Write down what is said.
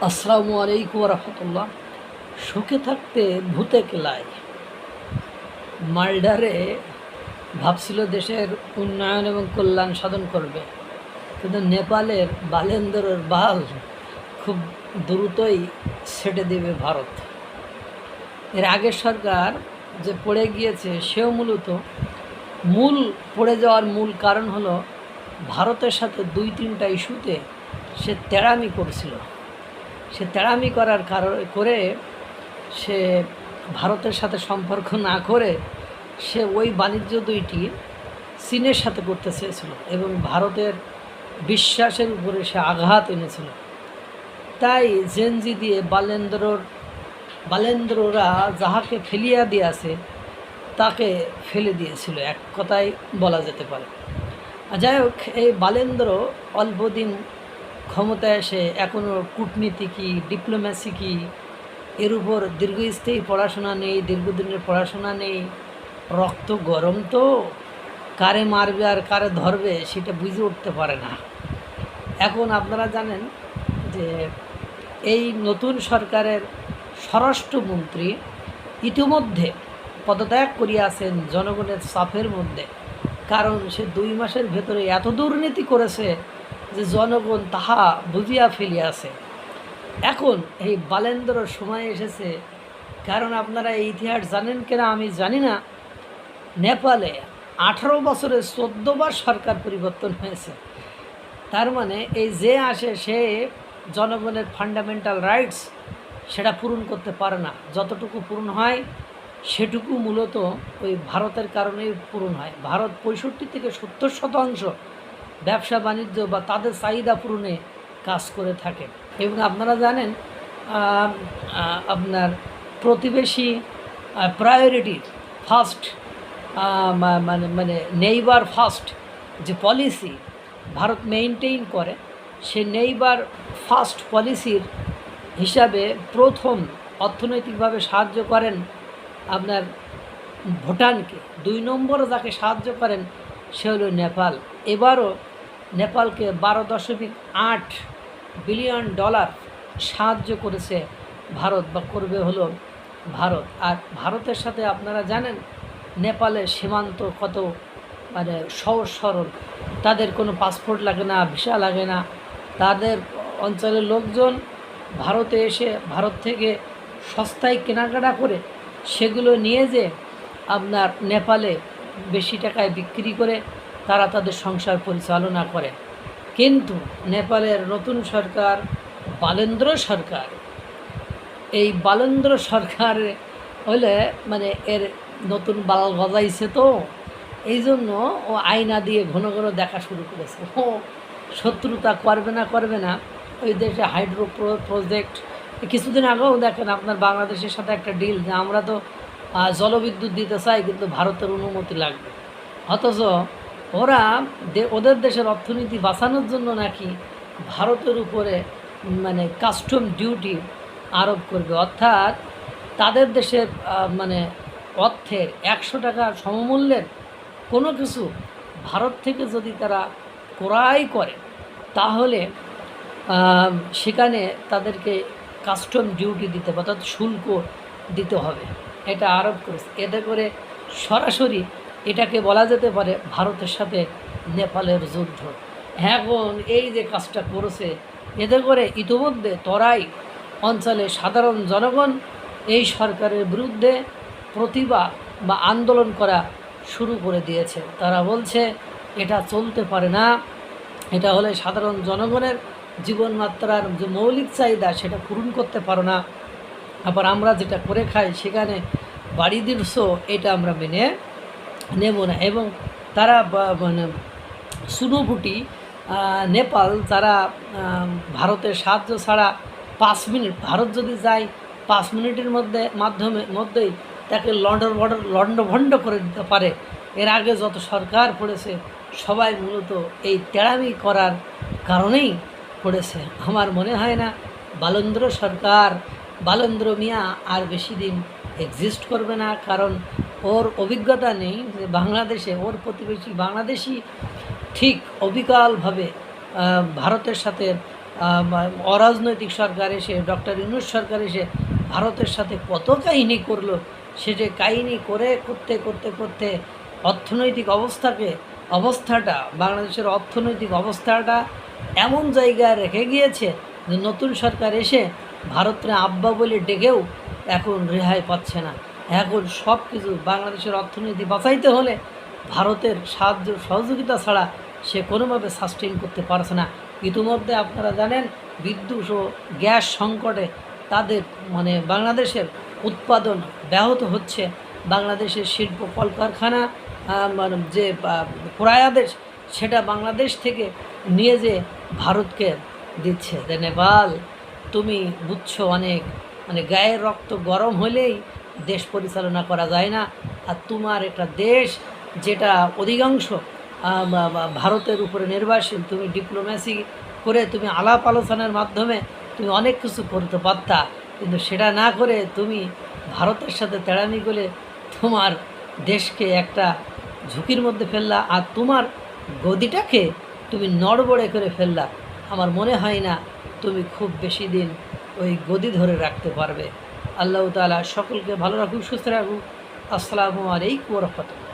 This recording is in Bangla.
আসসালামু আলাইকুম রহমতুল্লাহ। সুখে থাকতে ভূতে কেলায়। মালডারে ভাবছিল দেশের উন্নয়ন এবং কল্যাণ সাধন করবে, কিন্তু নেপালের বালেন্দরের বাল খুব দ্রুতই ছেটে দেবে ভারত। এর আগের সরকার যে পড়ে গিয়েছে, সেও মূল পড়ে যাওয়ার মূল কারণ হলো ভারতের সাথে 2-3টা ইস্যুতে সে তেড়ামি করছিল। সে তেড়ামি করার করে সে ভারতের সাথে সম্পর্ক না করে সে ওই বাণিজ্য দুইটি চীনের সাথে করতে চেয়েছিল এবং ভারতের বিশ্বাসের উপরে সে আঘাত এনেছিল। তাই জেনজি দিয়ে বালেন্দ্ররা যাহাকে ফেলিয়া দিয়েছে তাকে ফেলে দিয়েছিল, এক কথায় বলা যেতে পারে। যাই হোক, এই বালেন্দ্র অল্পদিন ক্ষমতায় এসে এখনও কূটনীতি কী, ডিপ্লোম্যাসি কী, এর উপর দীর্ঘস্থায়ী পড়াশোনা নেই, দীর্ঘদিনের পড়াশোনা নেই। রক্ত গরম তো, কারে মারবে আর কারে ধরবে সেটা বুঝে উঠতে পারে না। এখন আপনারা জানেন যে এই নতুন সরকারের স্বরাষ্ট্রমন্ত্রী ইতিমধ্যে পদত্যাগ করিয়াছেন জনগণের চাপের মধ্যে, কারণ সে 2 মাসের ভেতরে এত দুর্নীতি করেছে যে জনগণ তাহা বুঝিয়া ফেলিয়াছে। এখন এই বালেন্দ্রর সময় এসেছে, কারণ আপনারা এই ইতিহাস জানেন কিনা আমি জানি না, নেপালে 18 বছরে 14 বার সরকার পরিবর্তন হয়েছে। তার মানে এই যে আসে সে জনগণের ফান্ডামেন্টাল রাইটস সেটা পূরণ করতে পারে না। যতটুকু পূরণ হয় সেটুকু মূলত ওই ভারতের কারণেই পূরণ হয়। ভারত 65 থেকে 70% ব্যবসা বাণিজ্য বা তাদের চাহিদা পূরণে কাজ করে থাকে। এবং আপনারা জানেন আপনার প্রতিবেশী প্রায়োরিটি ফার্স্ট, মানে নেইবার ফার্স্ট যে পলিসি ভারত মেইনটেইন করে, সে নেইবার ফার্স্ট পলিসির হিসাবে প্রথম অর্থনৈতিকভাবে সাহায্য করেন আপনার ভুটানকে, 2 নম্বরে যাকে সাহায্য করেন সে হলো নেপাল। এবারও নেপালকে $12.8 বিলিয়ন সাহায্য করেছে ভারত, বা করবে হলো ভারত। আর ভারতের সাথে আপনারা জানেন নেপালের সীমান্ত কত মানে সহজ সরল, তাদের কোনো পাসপোর্ট লাগে না, ভিসা লাগে না। তাদের অঞ্চলের লোকজন ভারতে এসে ভারত থেকে সস্তায় কেনাকাটা করে সেগুলো নিয়ে যে আপনার নেপালে বেশি টাকায় বিক্রি করে তারা তাদের সংসার পরিচালনা করে। কিন্তু নেপালের নতুন সরকার বালেন্দ্র সরকার, এই বালেন্দ্র সরকার হলে মানে এর নতুন বাল গজাইছে, তো এই জন্য ও আয়না দিয়ে ঘন ঘন দেখা শুরু করেছে। ও শত্রুতা করবে না ওই দেশে হাইড্রো প্রজেক্ট। কিছুদিন আগেও দেখেন আপনার বাংলাদেশের সাথে একটা ডিল যে আমরা তো জলবিদ্যুৎ দিতে চাই, কিন্তু ভারতের অনুমতি লাগবে। অথচ ওরা ওদের দেশের অর্থনীতি বাঁচানোর জন্য নাকি ভারতের উপরে মানে কাস্টম ডিউটি আরোপ করবে, অর্থাৎ তাদের দেশের মানে অর্থের 100 টাকা সমমূল্যের কোনো কিছু ভারত থেকে যদি তারা ক্রয় করে তাহলে সেখানে তাদেরকে কাস্টম ডিউটি দিতে হবে, অর্থাৎ শুল্ক দিতে হবে, এটা আরোপ করেছে। এতে করে সরাসরি এটাকে বলা যেতে পারে ভারতের সাথে নেপালের যুদ্ধ। এখন এই যে কাজটা করেছে, এতে করে ইতিমধ্যে তরাই অঞ্চলে সাধারণ জনগণ এই সরকারের বিরুদ্ধে প্রতিবাদ বা আন্দোলন করা শুরু করে দিয়েছে। তারা বলছে এটা চলতে পারে না, এটা হলে সাধারণ জনগণের জীবনমাত্রার যে মৌলিক চাহিদা সেটা পূরণ করতে পারো না, আবার আমরা যেটা করে খাই সেখানে বাড়ি দিচ্ছ, এটা আমরা মেনে নেব না। এবং তারা মানে সুনোপুটি নেপাল, তারা ভারতের সাহায্য ছাড়া 5 মিনিট, ভারত যদি যায় 5 মিনিটের মধ্যেই তাকে লণ্ডভণ্ড করে দিতে পারে। এর আগে যত সরকার পড়েছে সবাই মূলত এই তেড়ামি করার কারণেই পড়েছে। আমার মনে হয় না বালেন্দ্র মিয়া আর বেশি দিন এক্সিস্ট করবে না, কারণ ওর অভিজ্ঞতা নেই যে বাংলাদেশে ওর প্রতিবেশী বাংলাদেশি ঠিক অবিকলভাবে ভারতের সাথে অরাজনৈতিক সরকার এসে ডক্টর ইউনূস সরকার এসে ভারতের সাথে কত কাহিনী করলো, সে যে কাহিনী করতে করতে করতে অর্থনৈতিক অবস্থাটা বাংলাদেশের অর্থনৈতিক অবস্থাটা এমন জায়গায় রেখে গিয়েছে যে নতুন সরকার এসে ভারতরে আব্বা বলে ডেকেও এখন রেহাই পাচ্ছে না। এখন সব কিছু বাংলাদেশের অর্থনীতি বাঁচাইতে হলে ভারতের সাহায্য সহযোগিতা ছাড়া সে কোনোভাবে সাস্টেইন করতে পারছে না। ইতিমধ্যে আপনারা জানেন বিদ্যুৎ ও গ্যাস সংকটে তাদের বাংলাদেশের উৎপাদন ব্যাহত হচ্ছে। বাংলাদেশের শিল্প কলকারখানা যে ক্রয়াদেশ সেটা বাংলাদেশ থেকে নিয়ে যে ভারতকে দিচ্ছে। নেপাল তুমি বুঝছো অনেক, গায়ের রক্ত গরম হলেই দেশ পরিচালনা করা যায় না। আর তোমার একটা দেশ যেটা অধিকাংশ ভারতের উপরে নির্ভরশীল, তুমি ডিপ্লোম্যাসি করে তুমি আলাপ আলোচনার মাধ্যমে তুমি অনেক কিছু করতে পারতা, কিন্তু সেটা না করে তুমি ভারতের সাথে তেড়ানি করে তোমার দেশকে একটা ঝুঁকির মধ্যে ফেললা, আর তোমার গদিটাকে তুমি নড়বড়ে করে ফেললা। আমার মনে হয় না তুমি খুব বেশি দিন ওই গদি ধরে রাখতে পারবে। আল্লাহ তাআলা সকলকে ভালো রাখুক, সুস্থ রাখুক। আসসালামু আলাইকুম ওয়া রাহমাতুল্লাহ।